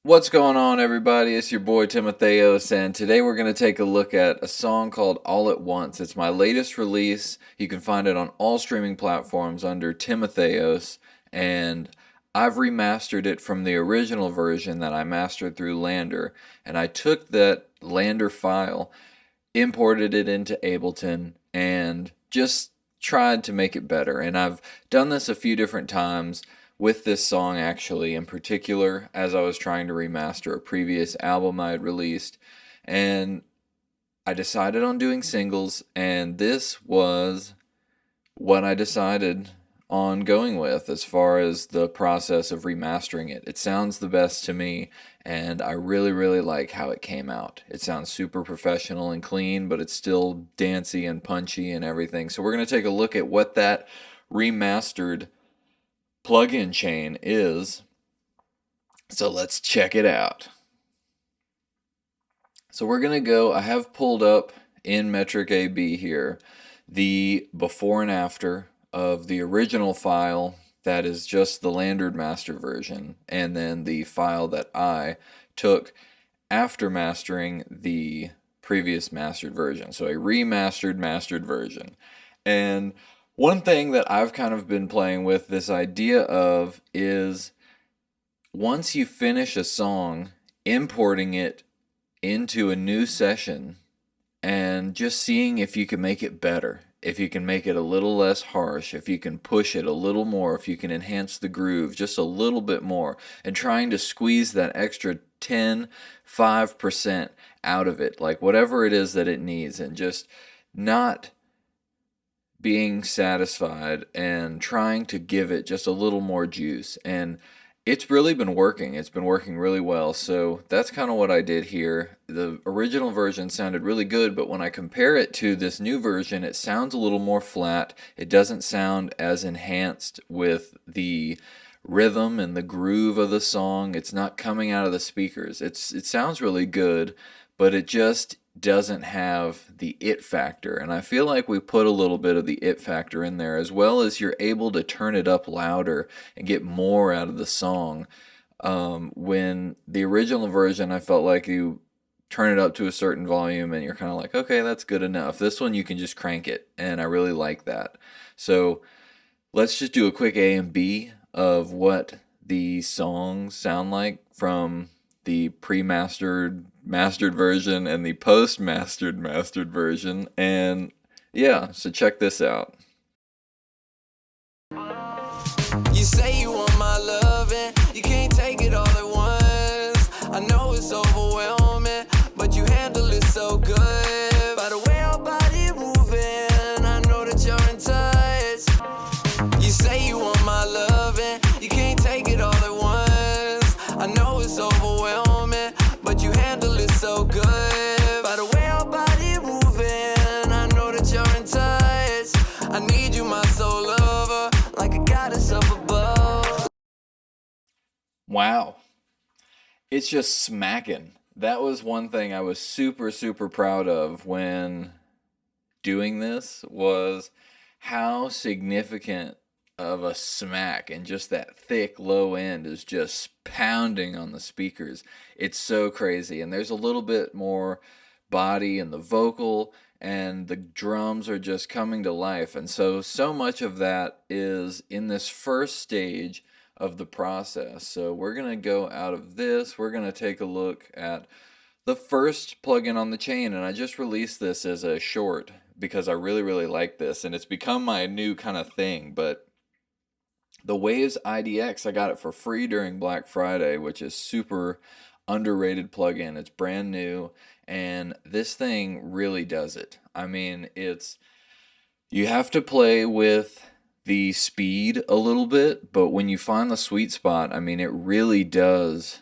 What's going on, everybody? It's your boy Timotheos, and today we're going to take a look at a song called All at Once. It's my latest release. You can find it on all streaming platforms under Timotheos, and I've remastered it from the original version that I mastered through Lander. And I took that Lander file, imported it into Ableton, and just tried to make it better. And I've done this a few different times with this song, actually, in particular, as I was trying to remaster a previous album I had released. And I decided on doing singles, and this was what I decided on going with as far as the process of remastering it. It sounds the best to me, and I really, really like how it came out. It sounds super professional and clean, but it's still dancey and punchy and everything. So we're going to take a look at what that remastered plugin chain is. So let's check it out. So we're going to go, I have pulled up in Metric AB here the before and after of the original file that is just the Landered master version, and then the file that I took after mastering the previous mastered version. So a remastered mastered version. And one thing that I've kind of been playing with this idea of is once you finish a song, importing it into a new session and just seeing if you can make it better, if you can make it a little less harsh, if you can push it a little more, if you can enhance the groove just a little bit more, and trying to squeeze that extra 10, 5% out of it, like whatever it is that it needs, and just not being satisfied and trying to give it just a little more juice. And it's really been working. It's been working really well. So that's kind of what I did here. The original version sounded really good, but when I compare it to this new version, it sounds a little more flat. It doesn't sound as enhanced with the rhythm and the groove of the song. It's not coming out of the speakers. It sounds really good, but it just doesn't have the it factor. And I feel like we put a little bit of the it factor in there, as well as you're able to turn it up louder and get more out of the song. When the original version, I felt like you turn it up to a certain volume and you're kind of like, okay, that's good enough. This one you can just crank it, and I really like that. So let's just do a quick A and B of what the songs sound like from the pre-mastered mastered version and the post-mastered mastered version. And yeah, so check this out. You say you want my loving, you can't take it all at once. I know it's overwhelming, but you handle it so good. By the way our body moving, I know that you're in touch. You say you want my loving, you can't take it all at once. I know it's overwhelming, but you handle it so good. By the way our body moving, I know that you're in touch. I need you, my soul lover, like a goddess up above. Wow. It's just smacking. That was one thing I was super, super proud of when doing this, was how significant of a smack and just that thick low end is just pounding on the speakers. It's so crazy. And there's a little bit more body in the vocal, and the drums are just coming to life. And so much of that is in this first stage of the process. So we're going to go out of this. We're going to take a look at the first plugin on the chain, and I just released this as a short because I really, really like this, and it's become my new kind of thing. But the Waves IDX, I got it for free during Black Friday, which is super underrated plugin. It's brand new, and this thing really does it. I mean, you have to play with the speed a little bit, but when you find the sweet spot, I mean, it really does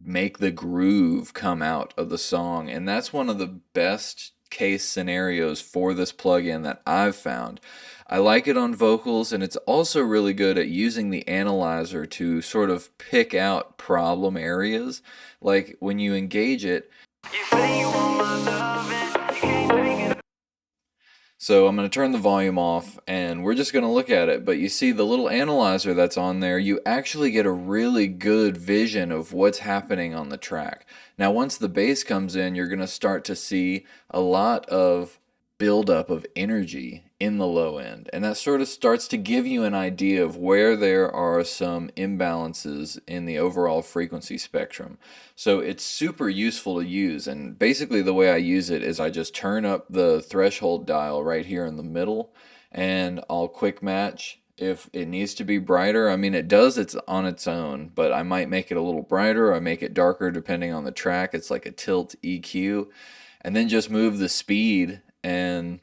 make the groove come out of the song. And that's one of the best case scenarios for this plugin that I've found. I like it on vocals, and it's also really good at using the analyzer to sort of pick out problem areas. Like when you engage it, So I'm going to turn the volume off and we're just going to look at it. But you see the little analyzer that's on there, you actually get a really good vision of what's happening on the track. Now, once the bass comes in, you're going to start to see a lot of buildup of energy in the low end. And that sort of starts to give you an idea of where there are some imbalances in the overall frequency spectrum. So it's super useful to use. And basically, the way I use it is I just turn up the threshold dial right here in the middle and I'll quick match. If it needs to be brighter, I mean, it does, it's on its own, but I might make it a little brighter, or I make it darker depending on the track. It's like a tilt EQ. And then just move the speed. And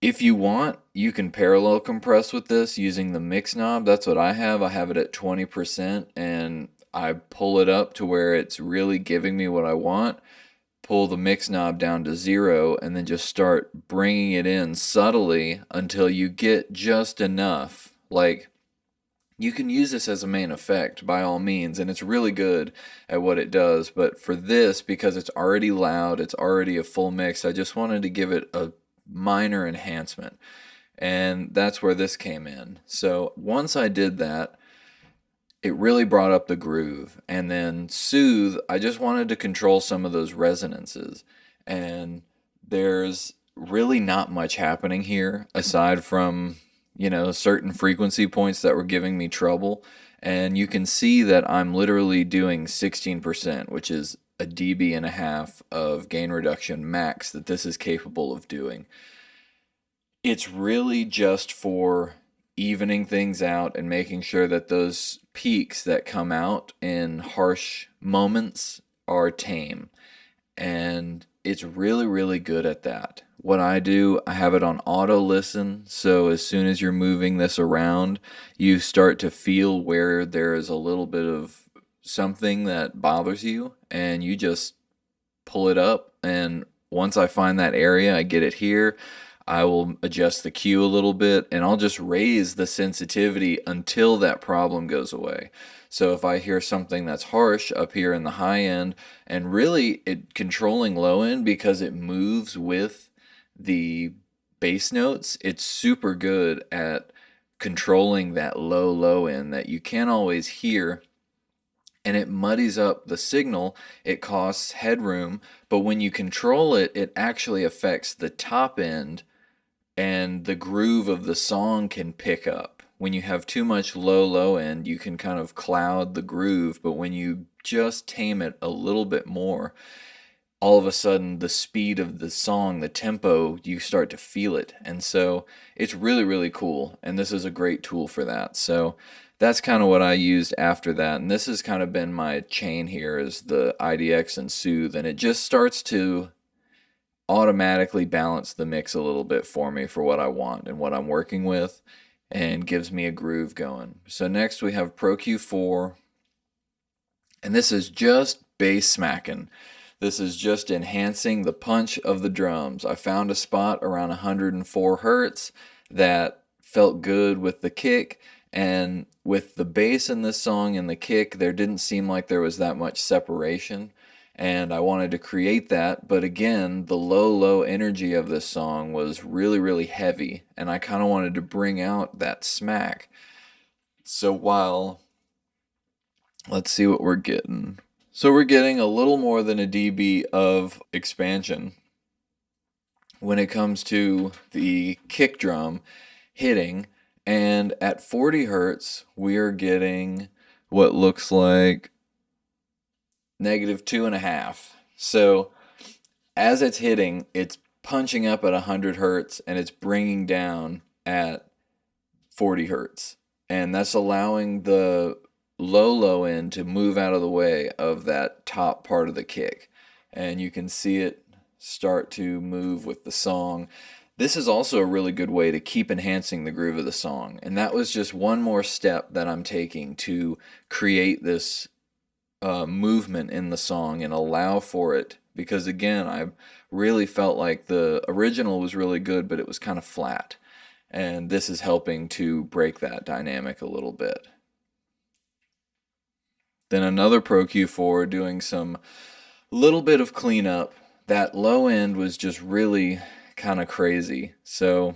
if you want, you can parallel compress with this using the mix knob. That's what I have. I have it at 20% and I pull it up to where it's really giving me what I want. Pull the mix knob down to 0 and then just start bringing it in subtly until you get just enough. Like, you can use this as a main effect by all means, and it's really good at what it does. But for this, because it's already loud, it's already a full mix, I just wanted to give it a minor enhancement. And that's where this came in. So once I did that, it really brought up the groove. And then soothe, I just wanted to control some of those resonances. And there's really not much happening here aside from, certain frequency points that were giving me trouble. And you can see that I'm literally doing 16%, which is a dB and a half of gain reduction max that this is capable of doing. It's really just for evening things out and making sure that those peaks that come out in harsh moments are tame. And it's really, really good at that. What I do, I have it on auto listen, so as soon as you're moving this around, you start to feel where there is a little bit of something that bothers you, and you just pull it up. And once I find that area, I get it here. I will adjust the Q a little bit, and I'll just raise the sensitivity until that problem goes away. So if I hear something that's harsh up here in the high end, and really it controlling low end because it moves with the bass notes, it's super good at controlling that low end that you can't always hear, and it muddies up the signal. It costs headroom, but when you control it, it actually affects the top end, and the groove of the song can pick up. When you have too much low end, you can kind of cloud the groove, but when you just tame it a little bit more, all of a sudden the speed of the song, the tempo, you start to feel it. And so it's really, really cool, and this is a great tool for that. So that's kind of what I used after that, and this has kind of been my chain here, is the IDX and Soothe, and it just starts to automatically balance the mix a little bit for me for what I want and what I'm working with, and gives me a groove going. So next we have Pro Q4, and this is just bass smacking. This is just enhancing the punch of the drums. I found a spot around 104 hertz that felt good with the kick, and with the bass in this song and the kick, there didn't seem like there was that much separation. And I wanted to create that, but again, the low energy of this song was really, really heavy, and I kind of wanted to bring out that smack. So let's see what we're getting. So we're getting a little more than a dB of expansion when it comes to the kick drum hitting, and at 40 hertz, we are getting what looks like -2.5. So as it's hitting, it's punching up at 100 hertz and it's bringing down at 40 hertz. And that's allowing the low end to move out of the way of that top part of the kick. And you can see it start to move with the song. This is also a really good way to keep enhancing the groove of the song. And that was just one more step that I'm taking to create this movement in the song and allow for it, because again, I really felt like the original was really good, but it was kind of flat, and this is helping to break that dynamic a little bit. Then another Pro Q4 doing some little bit of cleanup. That low end was just really kind of crazy. So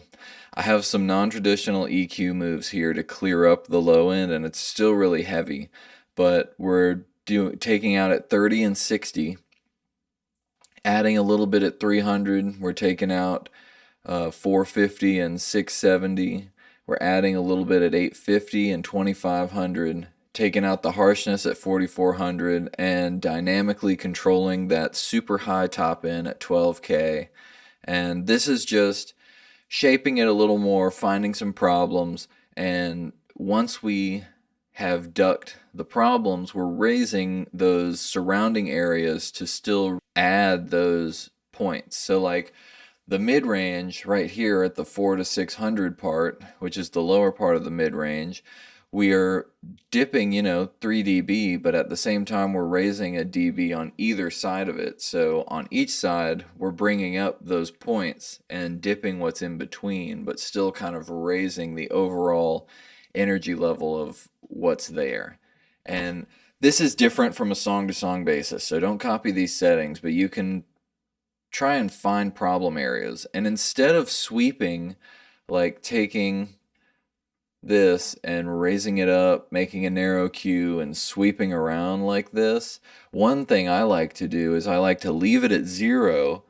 I have some non-traditional EQ moves here to clear up the low end, and it's still really heavy, but we're taking out at 30 and 60, adding a little bit at 300. We're taking out 450 and 670. We're adding a little bit at 850 and 2500, taking out the harshness at 4400, and dynamically controlling that super high top end at 12K. And this is just shaping it a little more, finding some problems, and once we have ducked the problems, we're raising those surrounding areas to still add those points. So like the mid-range right here at the 4 to 600 part, which is the lower part of the mid-range, we are dipping, 3 dB, but at the same time we're raising a dB on either side of it. So on each side, we're bringing up those points and dipping what's in between, but still kind of raising the overall energy level of what's there. And this is different from a song-to-song basis, so don't copy these settings, but you can try and find problem areas. And instead of sweeping, like taking this and raising it up, making a narrow Q and sweeping around like this, one thing I like to do is I like to leave it at 0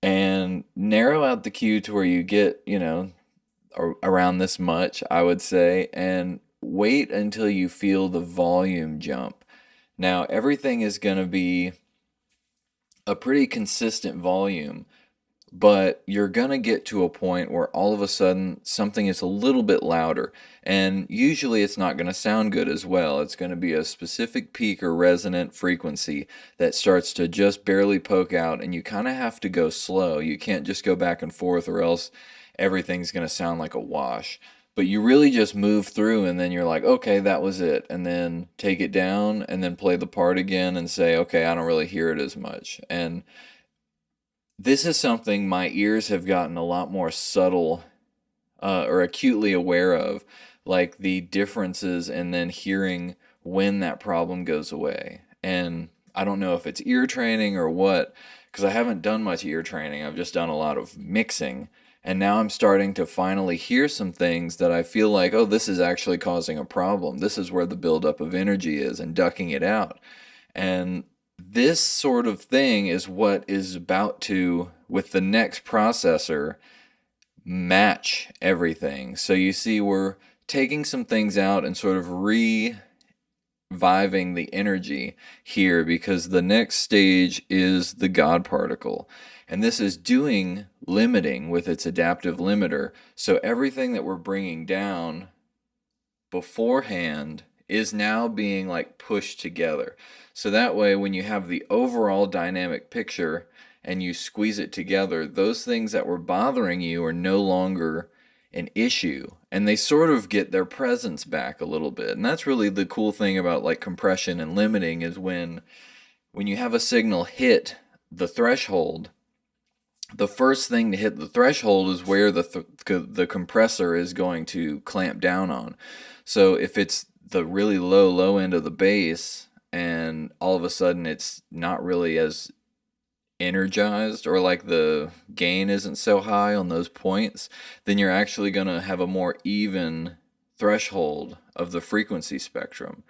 and narrow out the Q to where you get, around this much, I would say, and wait until you feel the volume jump. Now, everything is going to be a pretty consistent volume, but you're going to get to a point where all of a sudden something is a little bit louder, and usually it's not going to sound good as well. It's going to be a specific peak or resonant frequency that starts to just barely poke out, and you kind of have to go slow. You can't just go back and forth, or else everything's going to sound like a wash. But you really just move through, and then you're like, okay, that was it, and then take it down and then play the part again and say, okay, I don't really hear it as much. And this is something my ears have gotten a lot more subtle or acutely aware of, like the differences and then hearing when that problem goes away. And I don't know if it's ear training or what, because I haven't done much ear training. I've just done a lot of mixing. And now I'm starting to finally hear some things that I feel like, oh, this is actually causing a problem. This is where the buildup of energy is, and ducking it out. And this sort of thing is what is about to, with the next processor, match everything. So you see, we're taking some things out and sort of reviving the energy here, because the next stage is the God particle. And this is doing limiting with its adaptive limiter. So everything that we're bringing down beforehand is now being like pushed together. So that way, when you have the overall dynamic picture and you squeeze it together, those things that were bothering you are no longer an issue, and they sort of get their presence back a little bit. And that's really the cool thing about like compression and limiting, is when you have a signal hit the threshold, the first thing to hit the threshold is where the compressor is going to clamp down on. So if it's the really low end of the bass, and all of a sudden it's not really as energized, or like the gain isn't so high on those points, then you're actually going to have a more even threshold of the frequency spectrum.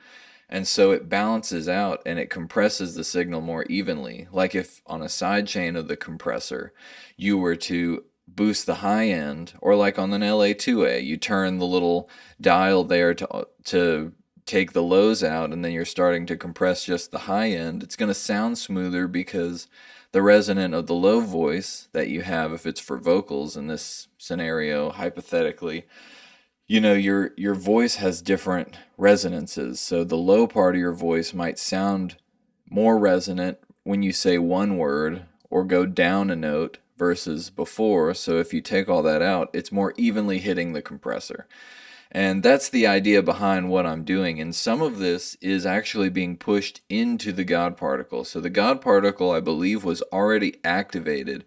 And so it balances out and it compresses the signal more evenly. Like if on a side chain of the compressor you were to boost the high end, or like on an LA2A, you turn the little dial there to take the lows out, and then you're starting to compress just the high end, it's going to sound smoother, because the resonant of the low voice that you have, if it's for vocals in this scenario, hypothetically, your voice has different resonances. So the low part of your voice might sound more resonant when you say one word or go down a note versus before. So if you take all that out, it's more evenly hitting the compressor. And that's the idea behind what I'm doing. And some of this is actually being pushed into the God particle. So the God particle, I believe, was already activated.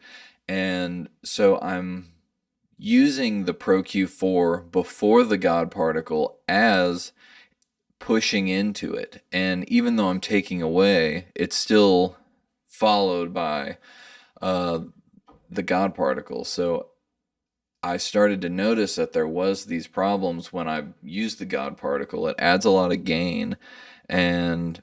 And so I'm using the Pro Q4 before the God particle as pushing into it. And even though I'm taking away, it's still followed by the God particle. So I started to notice that there was these problems when I used the God particle. It adds a lot of gain. And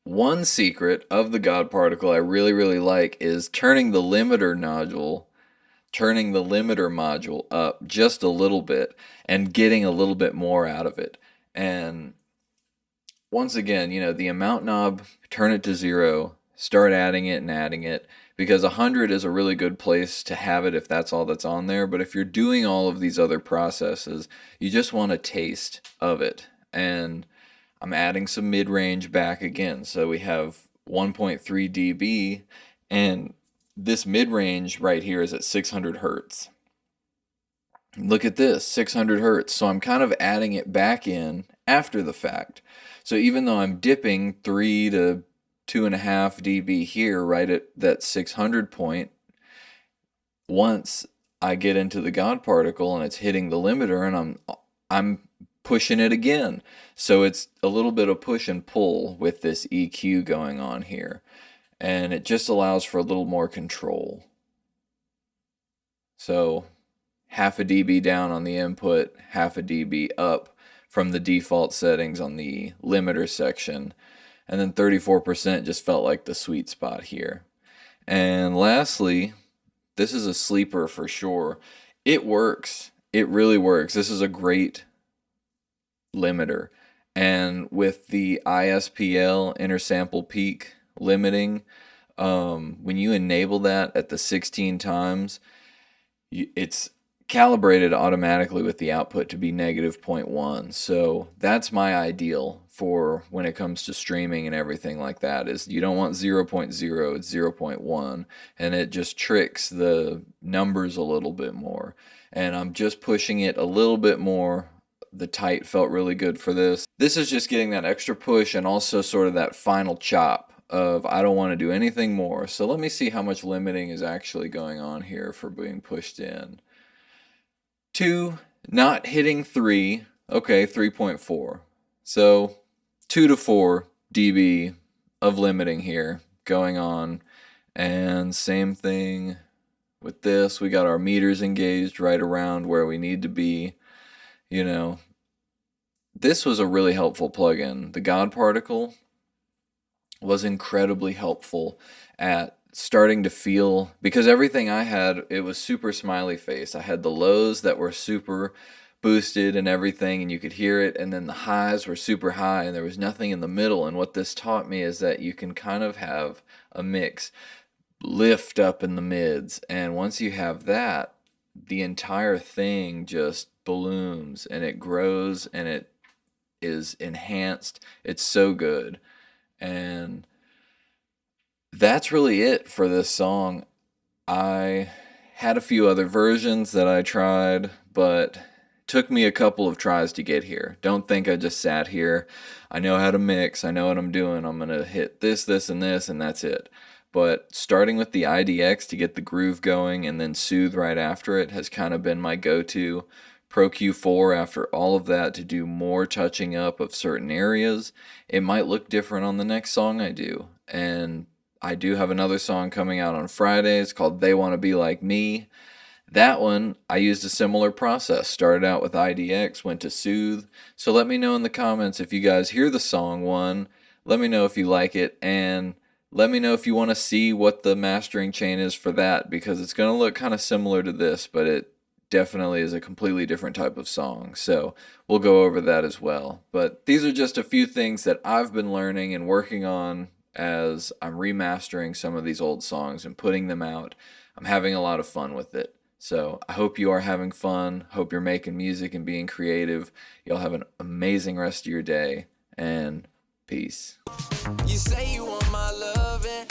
one secret of the God particle I really, really like is turning the limiter module up just a little bit and getting a little bit more out of it. And once again, the amount knob, turn it to 0, start adding it, because 100 is a really good place to have it if that's all that's on there. But if you're doing all of these other processes, you just want a taste of it. And I'm adding some mid-range back again. So we have 1.3 dB, and this mid-range right here is at 600 hertz. Look at this, 600 hertz. So I'm kind of adding it back in after the fact. So even though I'm dipping 3 to 2.5 dB here, right at that 600 point, once I get into the God particle and it's hitting the limiter, and I'm pushing it again. So it's a little bit of push and pull with this EQ going on here. And it just allows for a little more control. So 0.5 dB down on the input, 0.5 dB up from the default settings on the limiter section. And then 34% just felt like the sweet spot here. And lastly, this is a sleeper for sure. It works. It really works. This is a great limiter. And with the ISPL, intersample peak limiting, when you enable that at the 16 times, it's calibrated automatically with the output to be -0.1. So that's my ideal for when it comes to streaming and everything like that, is you don't want 0.0, it's 0.1, and it just tricks the numbers a little bit more. And I'm just pushing it a little bit more. The tight felt really good for this. This is just getting that extra push and also sort of that final chop of I don't want to do anything more. So let me see how much limiting is actually going on here for being pushed in. 2, not hitting 3, okay, 3.4. So 2 to 4 dB of limiting here going on. And same thing with this. We got our meters engaged right around where we need to be. This was a really helpful plugin. The God particle was incredibly helpful at starting to feel, because everything I had, it was super smiley face. I had the lows that were super boosted and everything, and you could hear it, and then the highs were super high, and there was nothing in the middle. And what this taught me is that you can kind of have a mix, lift up in the mids, and once you have that, the entire thing just balloons, and it grows, and it is enhanced. It's so good. And that's really it for this song. I had a few other versions that I tried, but it took me a couple of tries to get here. Don't think I just sat here. I know how to mix. I know what I'm doing. I'm going to hit this, and this, and that's it. But starting with the IDX to get the groove going and then Soothe right after it has kind of been my go-to. Pro Q4 after all of that to do more touching up of certain areas. It might look different on the next song I do. And I do have another song coming out on Friday. It's called They Want to Be Like Me. That one, I used a similar process. Started out with IDX, went to Soothe. So let me know in the comments if you guys hear the song one. Let me know if you like it, and let me know if you want to see what the mastering chain is for that, because it's going to look kind of similar to this, but it definitely is a completely different type of song. So we'll go over that as well. But these are just a few things that I've been learning and working on as I'm remastering some of these old songs and putting them out. I'm having a lot of fun with it. So I hope you are having fun. Hope you're making music and being creative. Y'all have an amazing rest of your day, and peace. You say you want my loving,